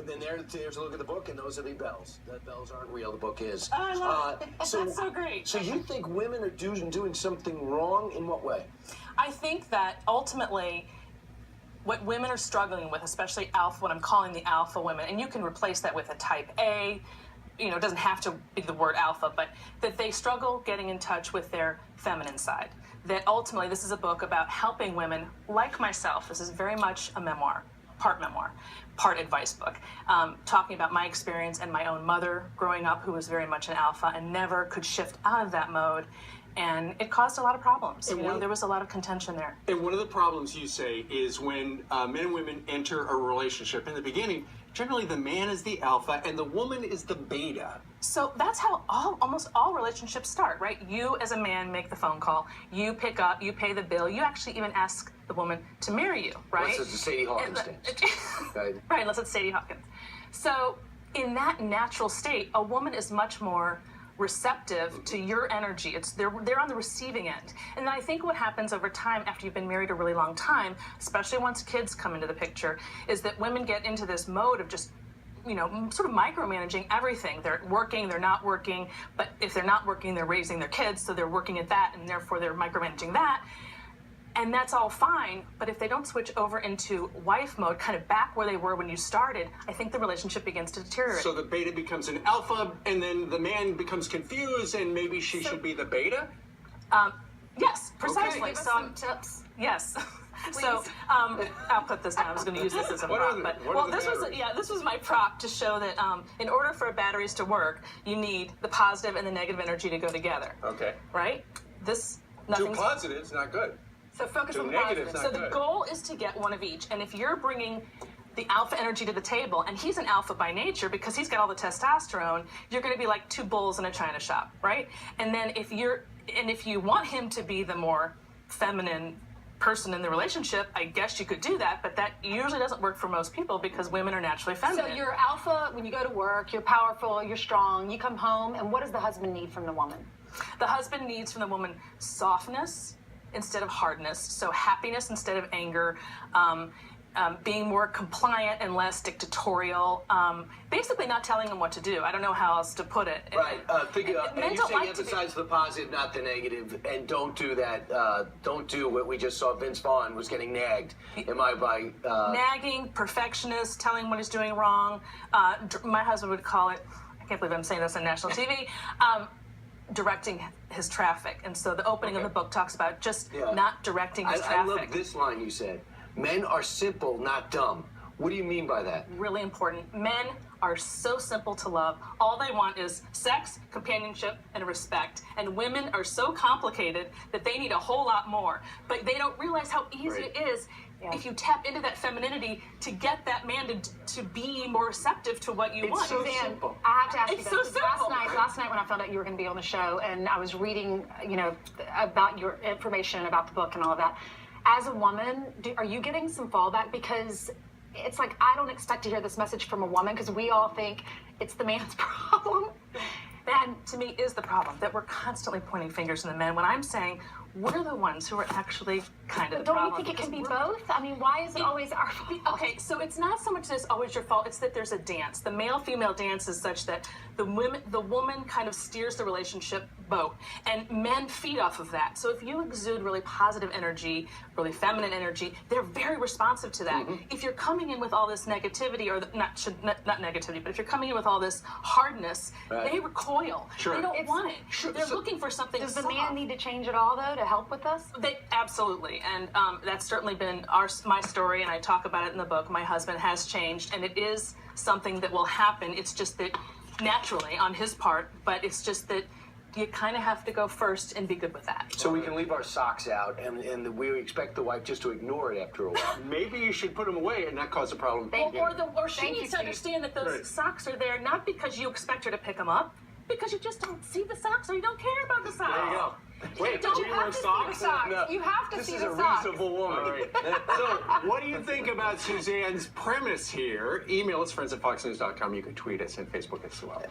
but then there's a look at the book, and those are the bells. The bells aren't real. The book is. Oh, I love it. That's so great. So you think women are doing something wrong? In what way? I think that ultimately, what women are struggling with, especially alpha, what I'm calling the alpha women, and you can replace that with a type A, it doesn't have to be the word alpha, but that they struggle getting in touch with their feminine side. That ultimately, this is a book about helping women like myself. This is very much a memoir, part advice book, talking about my experience and my own mother growing up, who was very much an alpha and never could shift out of that mode. And it caused a lot of problems. There was a lot of contention there. And one of the problems, you say, is when men and women enter a relationship. In the beginning, generally the man is the alpha and the woman is the beta. So that's how almost all relationships start, right? You as a man make the phone call, you pick up, you pay the bill, you actually even ask the woman to marry you, right? Unless it's Sadie Hawkins dance. Right, unless it's Sadie Hawkins. So in that natural state, a woman is much more receptive to your energy. They're on the receiving end. And then I think what happens over time after you've been married a really long time, especially once kids come into the picture, is that women get into this mode of just sort of micromanaging everything. They're working, they're not working, but if they're not working, they're raising their kids, so they're working at that, and therefore they're micromanaging that. And that's all fine, but if they don't switch over into wife mode, kind of back where they were when you started, I think the relationship begins to deteriorate. So the beta becomes an alpha, and then the man becomes confused, and maybe she should be the beta? Yes, precisely. Okay. Give us some tips. Yes. So I'll put this down. I was going to use this as a prop, this was my prop to show that in order for batteries to work, you need the positive and the negative energy to go together. Okay. Right? Two positives, not good. So focus on the negatives, positives. So the goal is to get one of each. And if you're bringing the alpha energy to the table, and he's an alpha by nature because he's got all the testosterone, you're going to be like two bulls in a china shop, right? And then if you want him to be the more feminine person in the relationship, I guess you could do that, but that usually doesn't work for most people because women are naturally feminine. So you're alpha when you go to work, you're powerful, you're strong, you come home, and what does the husband need from the woman? The husband needs from the woman softness instead of hardness, so happiness instead of anger, being more compliant and less dictatorial, basically not telling him what to do. I don't know how else to put it. Right. And you say emphasize the positive, not the negative, and don't do that. Don't do what we just saw. Vince Vaughn was getting nagged. Nagging, perfectionist, telling what he's doing wrong. My husband would call it, I can't believe I'm saying this on national TV, directing his traffic. And so the opening of the book talks about just not directing his traffic. I love this line you said. Men are simple, not dumb. What do you mean by that? Really important. Men are so simple to love. All they want is sex, companionship, and respect. And women are so complicated that they need a whole lot more. But they don't realize how easy it is if you tap into that femininity to get that man to be more receptive to what you want. So simple. I have to ask you It's this. so simple. Last night when I found out you were going to be on the show, and I was reading, about your information about the book and all of that. As a woman, are you getting some fallback? Because it's like, I don't expect to hear this message from a woman because we all think it's the man's problem. That, to me, is the problem, that we're constantly pointing fingers at the men when I'm saying we're the ones who are actually kind of the problem. Don't you think it can be both? I mean, why is it always our fault? Okay, so it's not so much that it's always your fault, it's that there's a dance. The male-female dance is such that the woman kind of steers the relationship boat, and men feed off of that. So if you exude really positive energy, really feminine energy, they're very responsive to that. If you're coming in with all this negativity, or not negativity, but if you're coming in with all this hardness, they recoil. Sure. They don't want it. They're looking for something Does the soft. man need to change it all, though, to help with us? Absolutely, and that's certainly been my story, and I talk about it in the book. My husband has changed, and it is something that will happen. It's just that naturally on his part, but it's just that you kind of have to go first and be good with that. So we can leave our socks out, and we expect the wife just to ignore it after a while. Maybe you should put them away and not cause a problem. Or she needs to understand that those socks are there not because you expect her to pick them up, because you just don't see the socks or you don't care about the socks. There you go. Wait, Don't do you have wear to see socks? the socks. No. You have to see the socks. This is a reasonable woman. All right. So, what do you think about Suzanne's premise here? Email us, friends@foxnews.com. You can tweet us and Facebook as well.